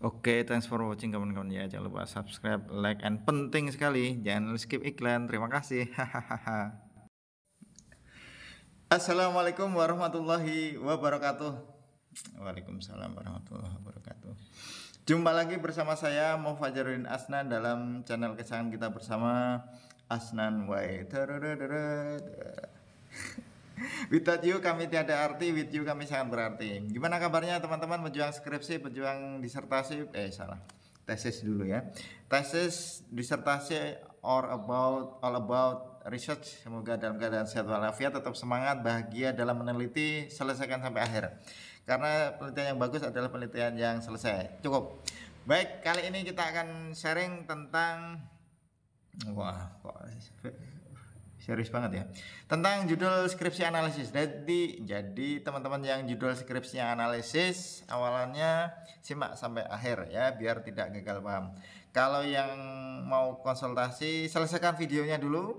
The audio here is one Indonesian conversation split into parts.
Oke, thanks for watching kawan-kawan ya. Jangan lupa subscribe, like, and penting sekali jangan skip iklan. Terima kasih. Hahaha. Assalamualaikum warahmatullahi wabarakatuh. Waalaikumsalam warahmatullahi wabarakatuh. Jumpa lagi bersama saya Mufajaruddin Asnan dalam channel kesayangan kita bersama Asnan Way. Without you kami tiada arti, with you kami sangat berarti. Gimana kabarnya teman-teman pejuang skripsi, pejuang disertasi? Salah. Tesis dulu ya. Tesis, disertasi, all about research. Semoga dalam keadaan sehat walafiat, tetap semangat, bahagia dalam meneliti, selesaikan sampai akhir. Karena penelitian yang bagus adalah penelitian yang selesai. Cukup. Baik, kali ini kita akan sharing tentang kok serius banget ya, tentang judul skripsi analisis. Jadi teman-teman yang judul skripsinya analisis, awalannya simak sampai akhir ya, biar tidak gagal paham. Kalau yang mau konsultasi, selesaikan videonya dulu,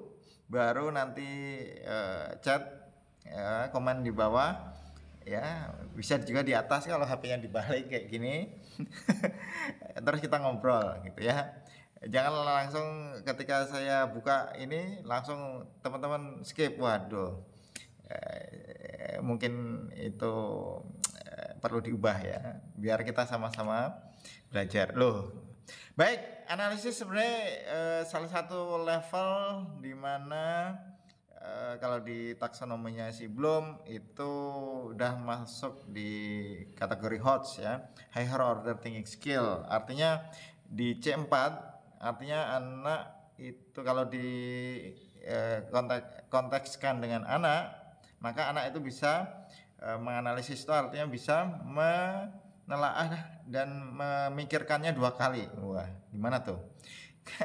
baru nanti chat ya, komen di bawah ya, bisa juga di atas kalau HP-nya dibalik kayak gini. Terus kita ngobrol gitu ya. Jangan langsung ketika saya buka ini langsung teman-teman skip. Waduh, mungkin itu perlu diubah ya, biar kita sama-sama belajar loh. Baik, analisis sebenarnya salah satu level di mana kalau di taksonominya si Bloom itu udah masuk di kategori HOTS ya, higher order thinking skill. Artinya di C4, artinya anak itu kalau di kontekskan dengan anak, maka anak itu bisa menganalisis, itu artinya bisa menelaah dan memikirkannya 2 kali. Wah, gimana tuh?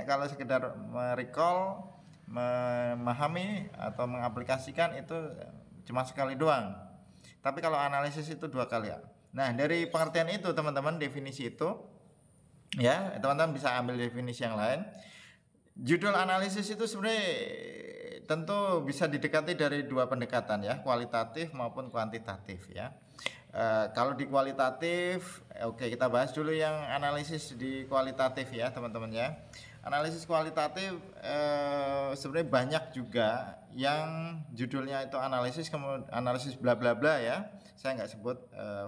Kalau sekedar merecall, memahami atau mengaplikasikan itu cuma sekali doang. Tapi kalau analisis itu 2 kali ya. Nah, dari pengertian itu teman-teman, definisi itu ya, teman-teman bisa ambil definisi yang lain. Judul analisis itu sebenarnya tentu bisa didekati dari 2 pendekatan ya, kualitatif maupun kuantitatif ya. Kalau di kualitatif, oke, kita bahas dulu yang analisis di kualitatif ya teman-teman ya. Analisis kualitatif sebenarnya banyak juga yang judulnya itu analisis, kemudian analisis bla bla bla ya. Saya nggak sebut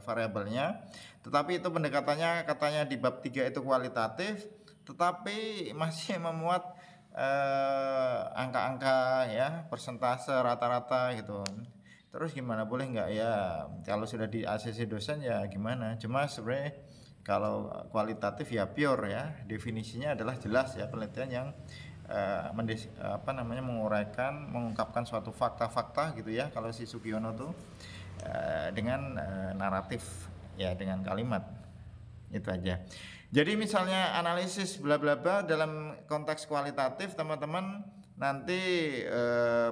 variabelnya. Tetapi itu pendekatannya katanya di bab 3 itu kualitatif, tetapi masih memuat angka-angka ya, persentase, rata-rata gitu. Terus gimana, boleh nggak ya kalau sudah di ACC dosen ya gimana? Cuma sebenarnya kalau kualitatif ya pure ya, definisinya adalah jelas ya, penelitian yang menguraikan, mengungkapkan suatu fakta-fakta gitu ya. Kalau si Sugiono tuh dengan naratif ya, dengan kalimat itu aja. Jadi misalnya analisis bla bla bla dalam konteks kualitatif, teman-teman nanti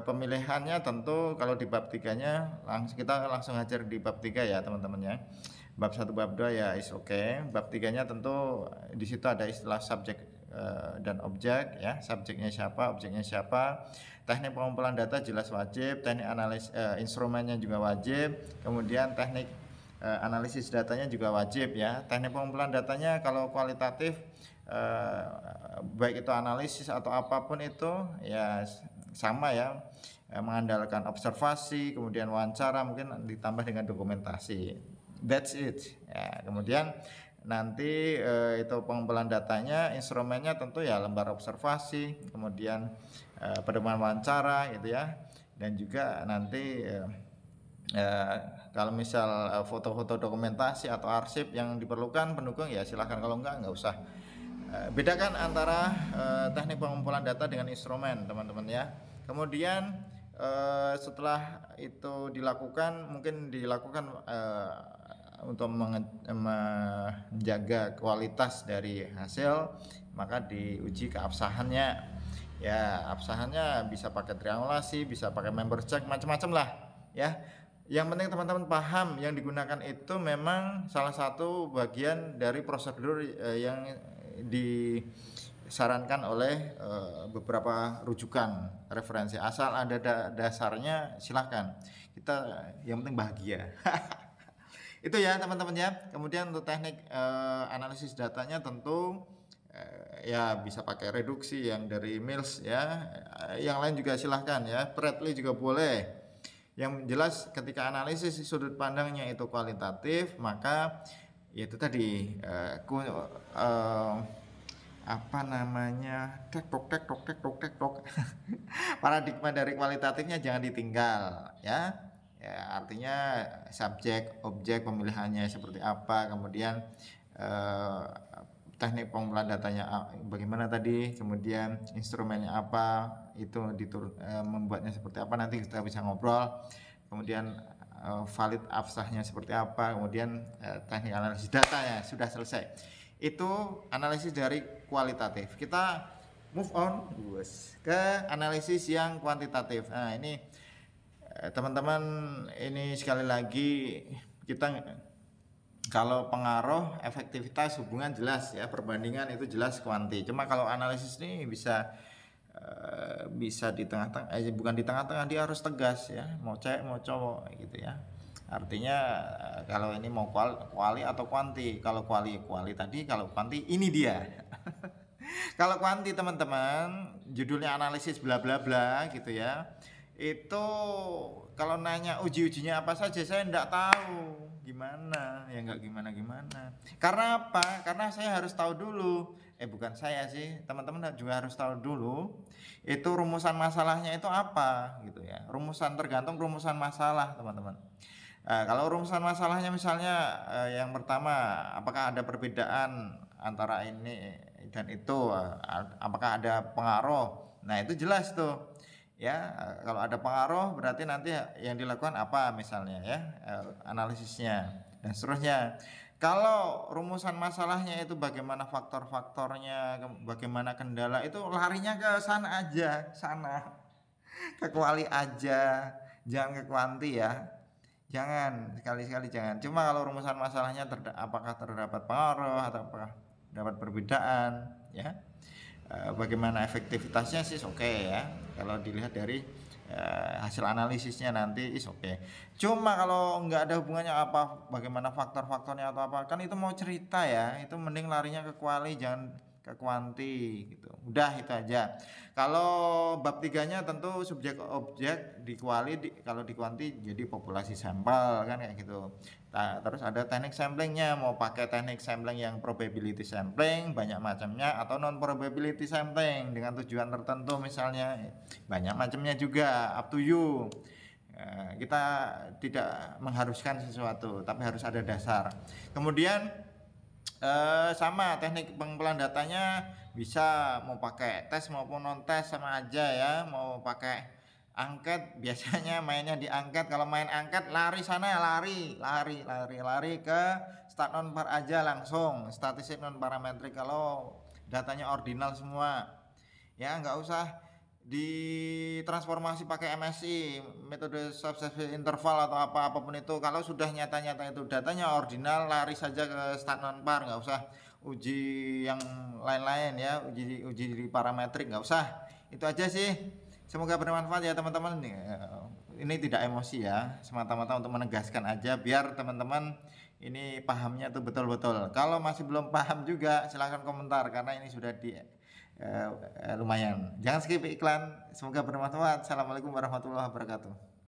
pemilihannya tentu kalau di bab 3-nya kita langsung hajar di bab 3 ya teman-teman ya. Bab 1 bab 2 ya is oke. Bab 3-nya tentu di situ ada istilah subjek dan objek ya. Subjeknya siapa, objeknya siapa. Teknik pengumpulan data jelas wajib, teknik instrumennya juga wajib. Kemudian teknik analisis datanya juga wajib ya. Teknik pengumpulan datanya kalau kualitatif baik itu analisis atau apapun itu ya sama ya, mengandalkan observasi, kemudian wawancara, mungkin ditambah dengan dokumentasi. That's it ya. Kemudian nanti itu pengumpulan datanya, instrumennya tentu ya lembar observasi, kemudian pedoman wawancara gitu ya, dan juga nanti kalau misal foto-foto dokumentasi atau arsip yang diperlukan pendukung ya silahkan, kalau enggak usah. Bedakan antara teknik pengumpulan data dengan instrumen teman-teman ya. Kemudian setelah itu dilakukan, mungkin dilakukan untuk menjaga kualitas dari hasil, maka diuji keabsahannya ya. Absahannya bisa pakai triangulasi, bisa pakai member check, macam-macam lah ya. Yang penting teman-teman paham yang digunakan itu memang salah satu bagian dari prosedur yang disarankan oleh beberapa rujukan referensi. Asal ada dasarnya silahkan, kita yang penting bahagia. Itu ya teman-teman ya. Kemudian untuk teknik analisis datanya tentu ya bisa pakai reduksi yang dari Mills ya. Yang lain juga silahkan ya. Bradley juga boleh. Yang jelas ketika analisis sudut pandangnya itu kualitatif, maka ya itu tadi apa namanya, tek tok paradigma dari kualitatifnya jangan ditinggal ya. Ya, artinya subjek, objek, pemilihannya seperti apa, kemudian teknik pengumpulan datanya bagaimana tadi, kemudian instrumennya apa, itu membuatnya seperti apa, nanti kita bisa ngobrol. Kemudian valid abstrahnya seperti apa, kemudian teknik analisis datanya sudah selesai. Itu analisis dari kualitatif. Kita move on ke analisis yang kuantitatif. Nah ini teman-teman, ini sekali lagi kita kalau pengaruh, efektivitas, hubungan jelas ya, perbandingan itu jelas kuanti. Cuma kalau analisis ini bisa di tengah-tengah, bukan di tengah-tengah, dia harus tegas ya, mau cewek mau cowok gitu ya. Artinya kalau ini mau kuali atau kuanti. Kalau kuali tadi, kalau kuanti ini dia. Kalau kuanti teman-teman, judulnya analisis bla bla bla gitu ya. Itu kalau nanya uji-ujinya apa saja, saya enggak tahu gimana ya, enggak gimana. Karena apa? Karena saya harus tahu dulu, bukan saya sih, teman-teman juga harus tahu dulu itu rumusan masalahnya itu apa gitu ya. Tergantung rumusan masalah teman-teman. Kalau rumusan masalahnya misalnya yang pertama, apakah ada perbedaan antara ini dan itu, apakah ada pengaruh, nah itu jelas tuh ya. Kalau ada pengaruh berarti nanti yang dilakukan apa misalnya ya, analisisnya dan seterusnya. Kalau rumusan masalahnya itu bagaimana faktor-faktornya, bagaimana kendala, itu larinya ke sana aja, ke kuali aja, jangan ke kuanti ya. Jangan, sekali-sekali jangan. Cuma kalau rumusan masalahnya apakah terdapat pengaruh atau apakah dapat perbedaan ya, bagaimana efektivitasnya sih oke ya. Kalau dilihat dari hasil analisisnya nanti oke. Cuma kalau nggak ada hubungannya bagaimana faktor-faktornya atau apa, kan itu mau cerita ya, itu mending larinya ke kuali, jangan ke kuanti gitu. Udah itu aja. Kalau bab 3-nya tentu subjek objek di kuali, kalau di kuanti jadi populasi sampel kan kayak gitu. Nah, terus ada teknik samplingnya, mau pakai teknik sampling yang probability sampling banyak macamnya atau non probability sampling dengan tujuan tertentu misalnya, banyak macamnya juga, up to you. Kita tidak mengharuskan sesuatu, tapi harus ada dasar. Kemudian sama teknik pengumpulan datanya bisa mau pakai tes maupun non tes sama aja ya. Mau pakai angket, biasanya mainnya di angket. Kalau main angket lari ke stat non par aja langsung, statistik non parametrik. Kalau datanya ordinal semua ya, nggak usah ditransformasi pakai MSI, metode subscription interval atau apapun itu. Kalau sudah nyata-nyata itu datanya ordinal, lari saja ke stat non par, nggak usah uji yang lain-lain ya, uji di parametrik, nggak usah. Itu aja sih, semoga bermanfaat ya teman-teman. Ini tidak emosi ya, semata-mata untuk menegaskan aja biar teman-teman ini pahamnya tuh betul-betul. Kalau masih belum paham juga silahkan komentar, karena ini sudah lumayan. Jangan skip iklan. Semoga bermanfaat. Assalamualaikum warahmatullahi wabarakatuh.